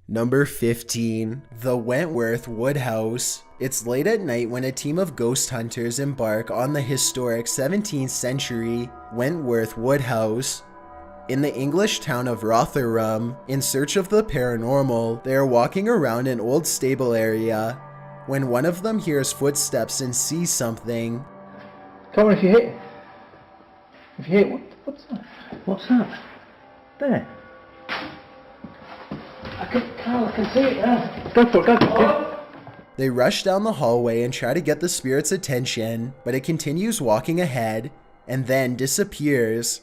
Number 15. The Wentworth Woodhouse. It's late at night when a team of ghost hunters embark on the historic 17th century Wentworth Woodhouse. In the English town of Rotherham, in search of the paranormal, they are walking around an old stable area when one of them hears footsteps and sees something. Come on, if you hit, what's that? What's that? There. I can see it now. Go for it. They rush down the hallway and try to get the spirit's attention, but it continues walking ahead and then disappears.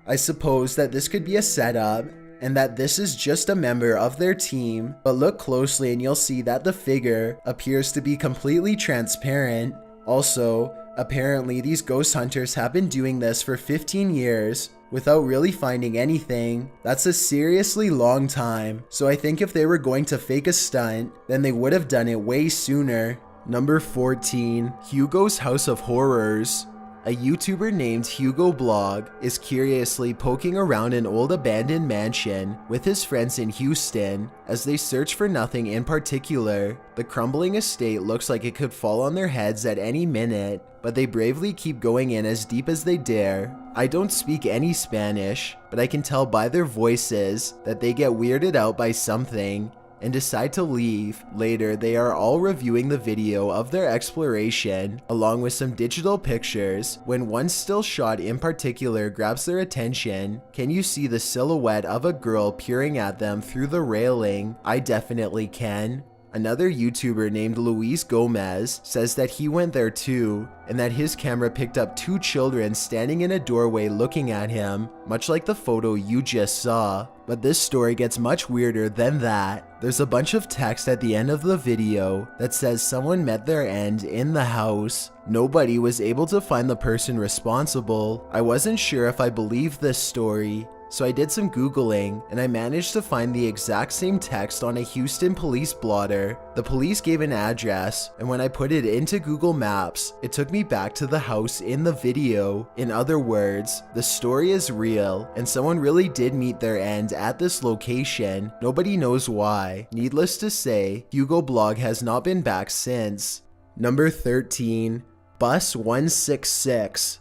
I suppose that this could be a setup and that this is just a member of their team, but look closely and you'll see that the figure appears to be completely transparent. Also, apparently these ghost hunters have been doing this for 15 years without really finding anything. That's a seriously long time, so I think if they were going to fake a stunt, then they would have done it way sooner. Number 14. Hugo's House of Horrors. A YouTuber named Hugo Blog is curiously poking around an old abandoned mansion with his friends in Houston as they search for nothing in particular. The crumbling estate looks like it could fall on their heads at any minute, but they bravely keep going in as deep as they dare. I don't speak any Spanish, but I can tell by their voices that they get weirded out by something and decide to leave. Later, they are all reviewing the video of their exploration, along with some digital pictures, when one still shot in particular grabs their attention. Can you see the silhouette of a girl peering at them through the railing? I definitely can. Another YouTuber named Luis Gomez says that he went there too, and that his camera picked up two children standing in a doorway looking at him, much like the photo you just saw. But this story gets much weirder than that. There's a bunch of text at the end of the video that says someone met their end in the house. Nobody was able to find the person responsible. I wasn't sure if I believed this story, so I did some Googling and I managed to find the exact same text on a Houston police blotter. The police gave an address, and when I put it into Google Maps, it took me back to the house in the video. In other words, the story is real and someone really did meet their end at this location. Nobody knows why. Needless to say, Hugo Blog has not been back since. Number 13. Bus 166.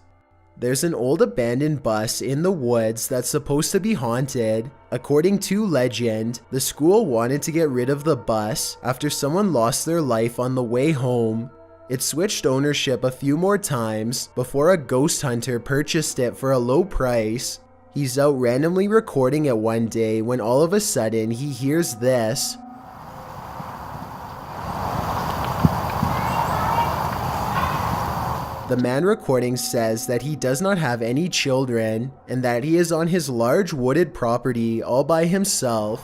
There's an old abandoned bus in the woods that's supposed to be haunted. According to legend, the school wanted to get rid of the bus after someone lost their life on the way home. It switched ownership a few more times before a ghost hunter purchased it for a low price. He's out randomly recording it one day when all of a sudden he hears this. The man recording says that he does not have any children and that he is on his large wooded property all by himself.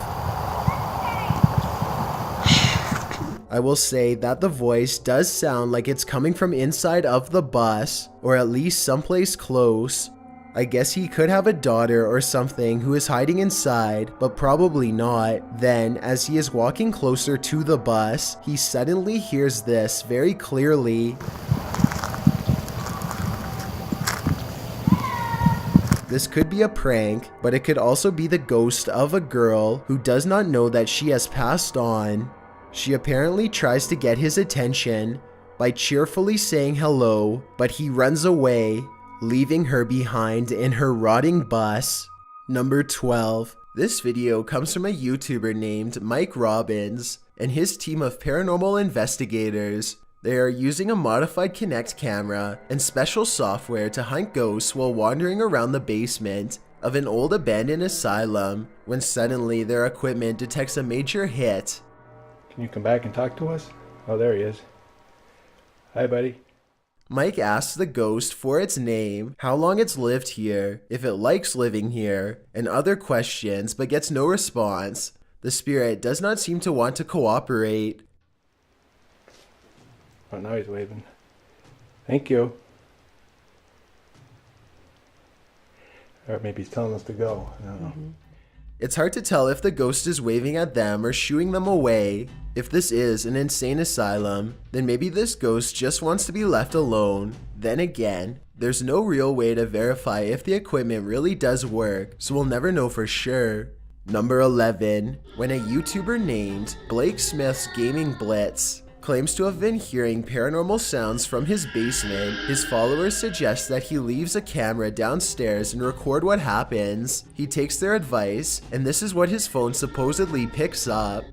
I will say that the voice does sound like it's coming from inside of the bus, or at least someplace close. I guess he could have a daughter or something who is hiding inside, but probably not. Then, as he is walking closer to the bus, he suddenly hears this very clearly. This could be a prank, but it could also be the ghost of a girl who does not know that she has passed on. She apparently tries to get his attention by cheerfully saying hello, but he runs away, leaving her behind in her rotting bus. Number 12. This video comes from a YouTuber named Mike Robbins and his team of paranormal investigators. They are using a modified Kinect camera and special software to hunt ghosts while wandering around the basement of an old abandoned asylum when suddenly their equipment detects a major hit. Can you come back and talk to us? Oh, there he is. Hi, buddy. Mike asks the ghost for its name, how long it's lived here, if it likes living here, and other questions, but gets no response. The spirit does not seem to want to cooperate. Oh, now he's waving. Thank you. Or maybe he's telling us to go. I don't know. It's hard to tell if the ghost is waving at them or shooing them away. If this is an insane asylum, then maybe this ghost just wants to be left alone. Then again, there's no real way to verify if the equipment really does work, so we'll never know for sure. Number 11. When a YouTuber named Blake Smith's Gaming Blitz claims to have been hearing paranormal sounds from his basement, his followers suggest that he leaves a camera downstairs and record what happens. He takes their advice, and this is what his phone supposedly picks up.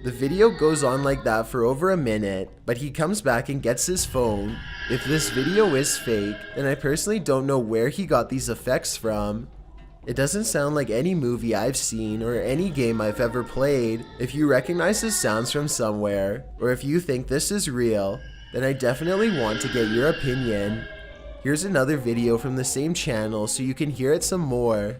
The video goes on like that for over a minute, but he comes back and gets his phone. If this video is fake, then I personally don't know where he got these effects from. It doesn't sound like any movie I've seen or any game I've ever played. If you recognize the sounds from somewhere, or if you think this is real, then I definitely want to get your opinion. Here's another video from the same channel so you can hear it some more.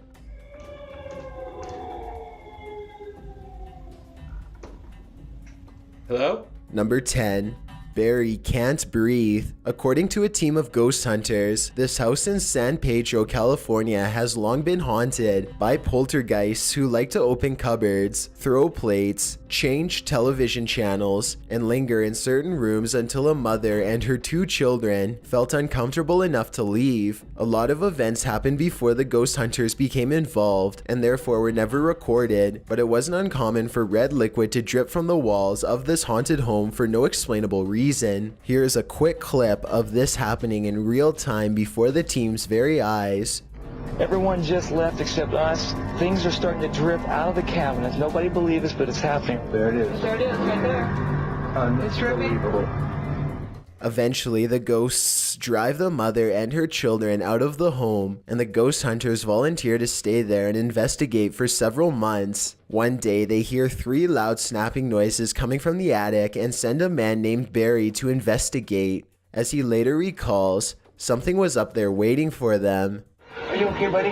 Hello? Number 10. Barry can't breathe. According to a team of ghost hunters, this house in San Pedro, California has long been haunted by poltergeists who like to open cupboards, throw plates, change television channels, and linger in certain rooms until a mother and her 2 children felt uncomfortable enough to leave. A lot of events happened before the ghost hunters became involved and therefore were never recorded, but it wasn't uncommon for red liquid to drip from the walls of this haunted home for no explainable reason. Here is a quick clip of this happening in real time before the team's very eyes. Everyone just left except us. Things are starting to drip out of the cabinets. Nobody believes us, but it's happening. There it is. There it is, right there. It's dripping. Eventually, the ghosts drive the mother and her children out of the home, and the ghost hunters volunteer to stay there and investigate for several months. One day, they hear 3 loud snapping noises coming from the attic and send a man named Barry to investigate. As he later recalls, something was up there waiting for them. Are you okay, buddy?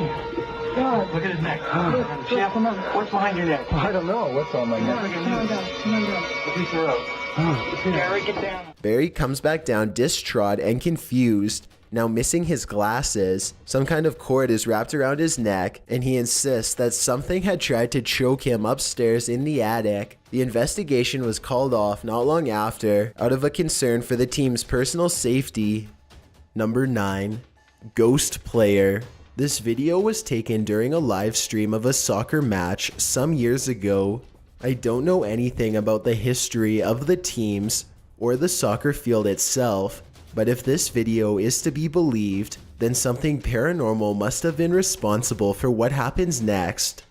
God, look at his neck. What's behind your neck? I don't know what's on my neck. Come on down. Look at your throat. Barry, get down. Barry comes back down distraught and confused, now missing his glasses. Some kind of cord is wrapped around his neck, and he insists that something had tried to choke him upstairs in the attic. The investigation was called off not long after, out of a concern for the team's personal safety. Number 9. Ghost Player. This video was taken during a live stream of a soccer match some years ago. I don't know anything about the history of the teams or the soccer field itself, but if this video is to be believed, then something paranormal must have been responsible for what happens next.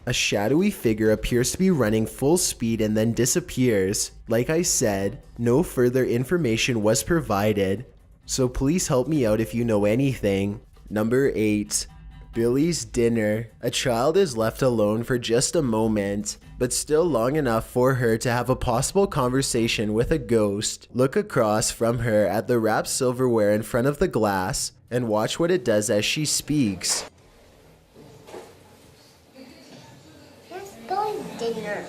A shadowy figure appears to be running full speed and then disappears. Like I said, no further information was provided, so please help me out if you know anything. Number 8. Billy's dinner. A child is left alone for just a moment, but still long enough for her to have a possible conversation with a ghost. Look across from her at the wrapped silverware in front of the glass and watch what it does as she speaks. Dinner.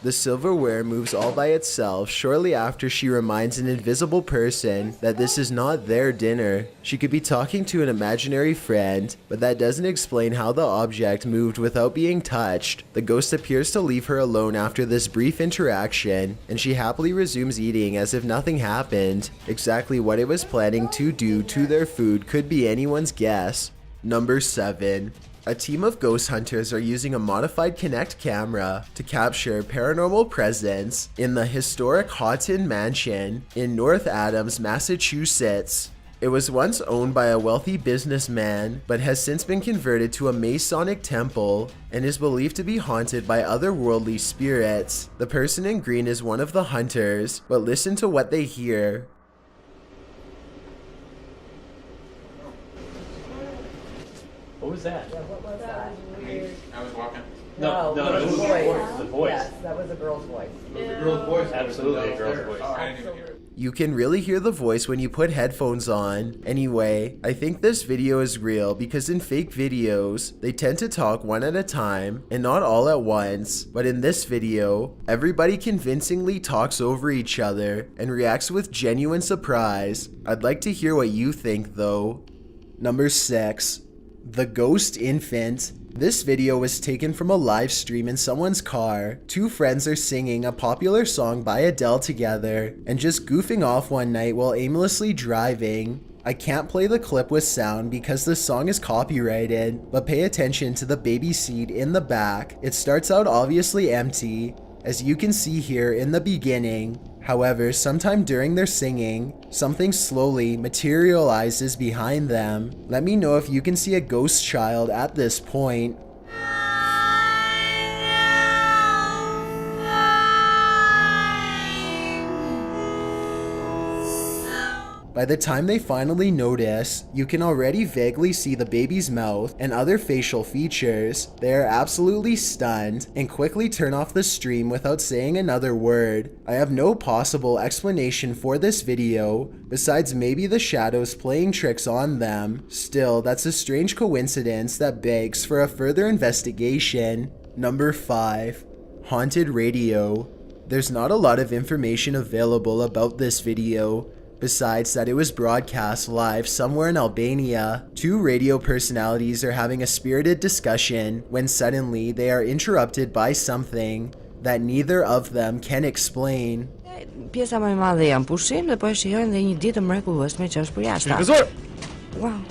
The silverware moves all by itself shortly after she reminds an invisible person that this is not their dinner. She could be talking to an imaginary friend, but that doesn't explain how the object moved without being touched. The ghost appears to leave her alone after this brief interaction, and she happily resumes eating as if nothing happened. Exactly what it was planning to do to their food could be anyone's guess. Number 7. A team of ghost hunters are using a modified Kinect camera to capture paranormal presence in the historic Houghton Mansion in North Adams, Massachusetts. It was once owned by a wealthy businessman, but has since been converted to a Masonic temple and is believed to be haunted by otherworldly spirits. The person in green is one of the hunters, but listen to what they hear. What was that? Yeah, what was that? I was walking. No, No, it was the the voice. voice. The voice. Yes, that was a girl's voice. The girl's voice. Absolutely a girl's voice. Oh, I didn't even hear it. You can really hear the voice when you put headphones on. Anyway, I think this video is real because in fake videos, they tend to talk one at a time and not all at once. But in this video, everybody convincingly talks over each other and reacts with genuine surprise. I'd like to hear what you think though. Number 6. The Ghost Infant. This video was taken from a live stream in someone's car. Two friends are singing a popular song by Adele together and just goofing off one night while aimlessly driving. I can't play the clip with sound because the song is copyrighted, but pay attention to the baby seat in the back. It starts out obviously empty, as you can see here in the beginning. However, sometime during their singing, something slowly materializes behind them. Let me know if you can see a ghost child at this point. By the time they finally notice, you can already vaguely see the baby's mouth and other facial features. They are absolutely stunned and quickly turn off the stream without saying another word. I have no possible explanation for this video, besides maybe the shadows playing tricks on them. Still, that's a strange coincidence that begs for a further investigation. Number 5. Haunted Radio. There's not a lot of information available about this video, besides that it was broadcast live somewhere in Albania. Two radio personalities are having a spirited discussion when suddenly they are interrupted by something that neither of them can explain. Pjesa më e madhe janë pushim dhe po e shijojnë dhe një ditë mrekullueshme që është për jashtë. Wow.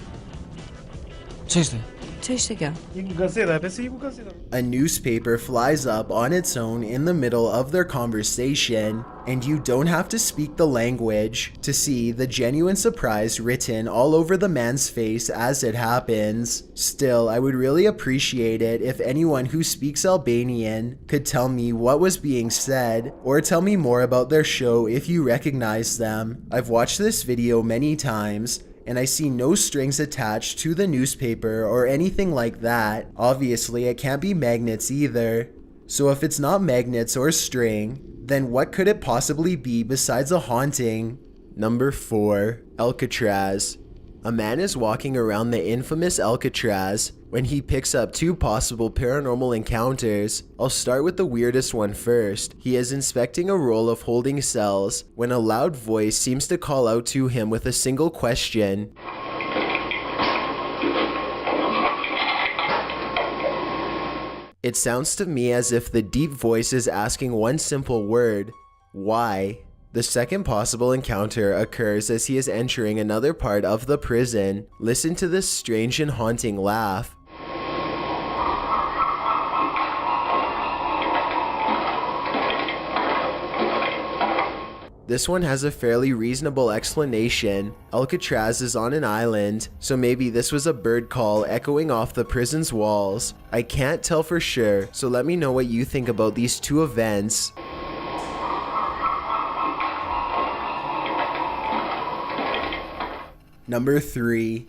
A newspaper flies up on its own in the middle of their conversation, and you don't have to speak the language to see the genuine surprise written all over the man's face as it happens. Still, I would really appreciate it if anyone who speaks Albanian could tell me what was being said, or tell me more about their show if you recognize them. I've watched this video many times, and I see no strings attached to the newspaper or anything like that. Obviously, it can't be magnets either. So if it's not magnets or string, then what could it possibly be besides a haunting? Number 4. Alcatraz. A man is walking around the infamous Alcatraz when he picks up two possible paranormal encounters. I'll start with the weirdest one first. He is inspecting a roll of holding cells when a loud voice seems to call out to him with a single question. It sounds to me as if the deep voice is asking one simple word: why? The second possible encounter occurs as he is entering another part of the prison. Listen to this strange and haunting laugh. This one has a fairly reasonable explanation. Alcatraz is on an island, so maybe this was a bird call echoing off the prison's walls. I can't tell for sure, so let me know what you think about these two events. Number 3.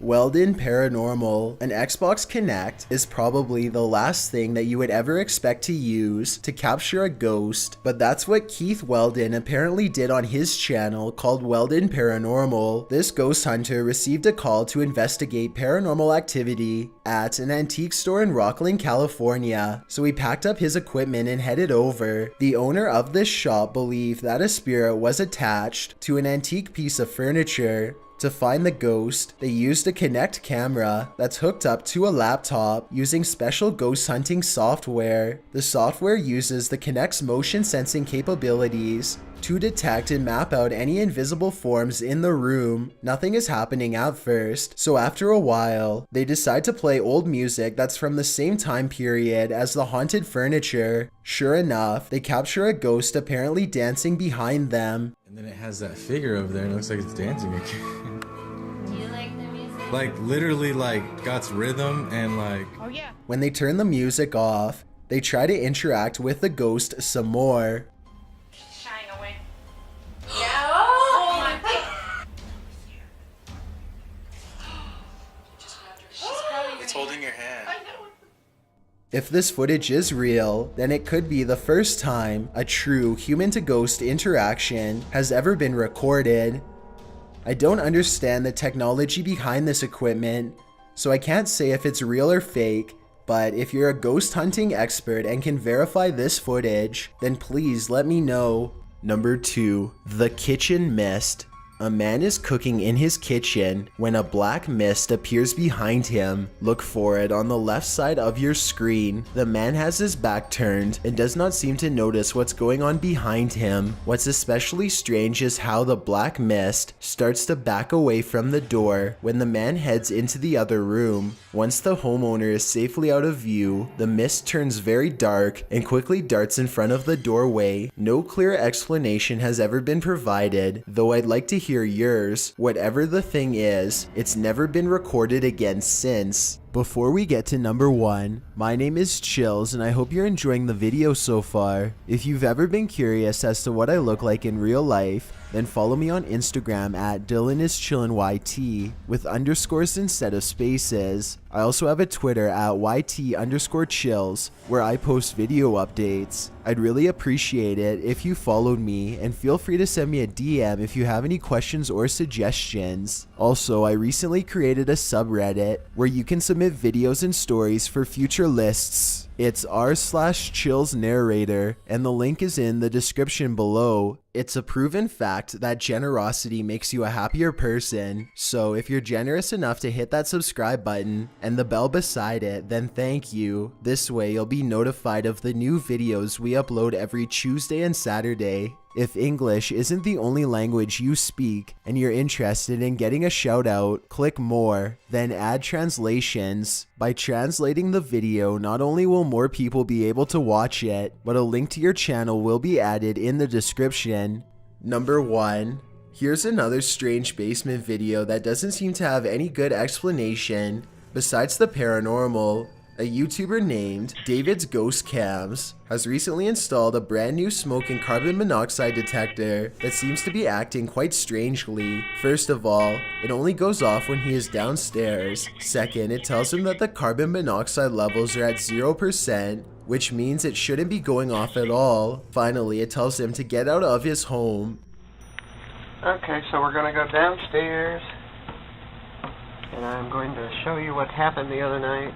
Weldon Paranormal. An Xbox Kinect is probably the last thing that you would ever expect to use to capture a ghost, but that's what Keith Weldon apparently did on his channel called Weldon Paranormal. This ghost hunter received a call to investigate paranormal activity at an antique store in Rocklin, California, so he packed up his equipment and headed over. The owner of this shop believed that a spirit was attached to an antique piece of furniture. To find the ghost, they used a Kinect camera that's hooked up to a laptop using special ghost hunting software. The software uses the Kinect's motion sensing capabilities to detect and map out any invisible forms in the room. Nothing is happening at first, so after a while, they decide to play old music that's from the same time period as the haunted furniture. Sure enough, they capture a ghost apparently dancing behind them. And then it has that figure over there and it looks like it's dancing again. Do you like the music? Like literally like got rhythm and like... Oh yeah. When they turn the music off, they try to interact with the ghost some more. She's shying away. Yeah. Oh my god. It's holding your hand. I know. If this footage is real, then it could be the first time a true human-to-ghost interaction has ever been recorded. I don't understand the technology behind this equipment, so I can't say if it's real or fake, but if you're a ghost hunting expert and can verify this footage, then please let me know. Number 2. The kitchen mist. A man is cooking in his kitchen when a black mist appears behind him. Look for it on the left side of your screen. The man has his back turned and does not seem to notice what's going on behind him. What's especially strange is how the black mist starts to back away from the door when the man heads into the other room. Once the homeowner is safely out of view, the mist turns very dark and quickly darts in front of the doorway. No clear explanation has ever been provided, though I'd like to hear yours. Whatever the thing is, it's never been recorded again since. Before we get to number 1, my name is Chills and I hope you're enjoying the video so far. If you've ever been curious as to what I look like in real life, then follow me on Instagram at DylanIsChillinYT with underscores instead of spaces. I also have a Twitter at YT_chills where I post video updates. I'd really appreciate it if you followed me, and feel free to send me a DM if you have any questions or suggestions. Also, I recently created a subreddit where you can submit videos and stories for future lists. It's r/chillsnarrator, and the link is in the description below. It's a proven fact that generosity makes you a happier person, so if you're generous enough to hit that subscribe button and the bell beside it, then thank you. This way you'll be notified of the new videos we upload every Tuesday and Saturday. If English isn't the only language you speak and you're interested in getting a shout out, click more, then add translations. By translating the video, not only will more people be able to watch it, but a link to your channel will be added in the description. Number 1. Here's another strange basement video that doesn't seem to have any good explanation besides the paranormal. A YouTuber named David's Ghost Cams has recently installed a brand new smoke and carbon monoxide detector that seems to be acting quite strangely. First of all, it only goes off when he is downstairs. Second, it tells him that the carbon monoxide levels are at 0%, which means it shouldn't be going off at all. Finally, it tells him to get out of his home. Okay, so we're gonna go downstairs, and I'm going to show you what happened the other night.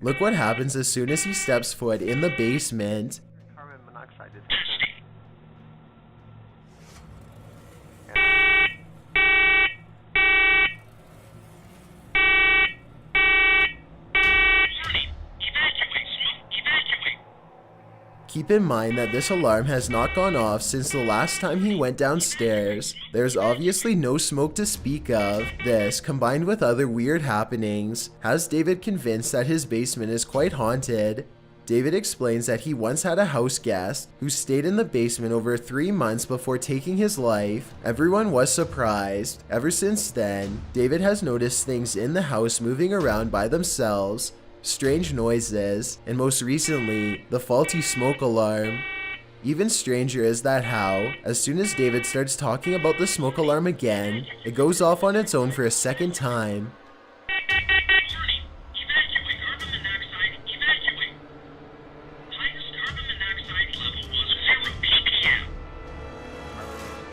Look what happens as soon as he steps foot in the basement. Carbon monoxide detector. Keep in mind that this alarm has not gone off since the last time he went downstairs. There's obviously no smoke to speak of. This, combined with other weird happenings, has David convinced that his basement is quite haunted. David explains that he once had a house guest who stayed in the basement over 3 months before taking his life. Everyone was surprised. Ever since then, David has noticed things in the house moving around by themselves, strange noises, and most recently, the faulty smoke alarm. Even stranger is that how, as soon as David starts talking about the smoke alarm again, it goes off on its own for a second time.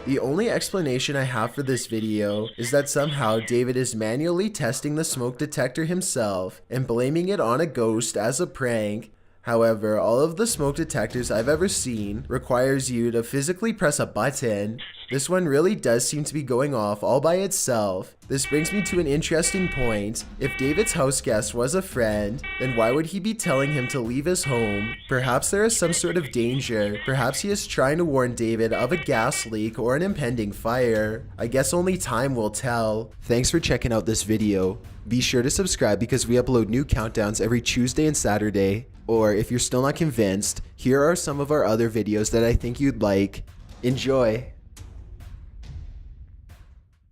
The only explanation I have for this video is that somehow David is manually testing the smoke detector himself and blaming it on a ghost as a prank. However, all of the smoke detectors I've ever seen requires you to physically press a button. This one really does seem to be going off all by itself. This brings me to an interesting point. If David's house guest was a friend, then why would he be telling him to leave his home? Perhaps there is some sort of danger. Perhaps he is trying to warn David of a gas leak or an impending fire. I guess only time will tell. Thanks for checking out this video. Be sure to subscribe because we upload new countdowns every Tuesday and Saturday. Or if you're still not convinced, here are some of our other videos that I think you'd like. Enjoy!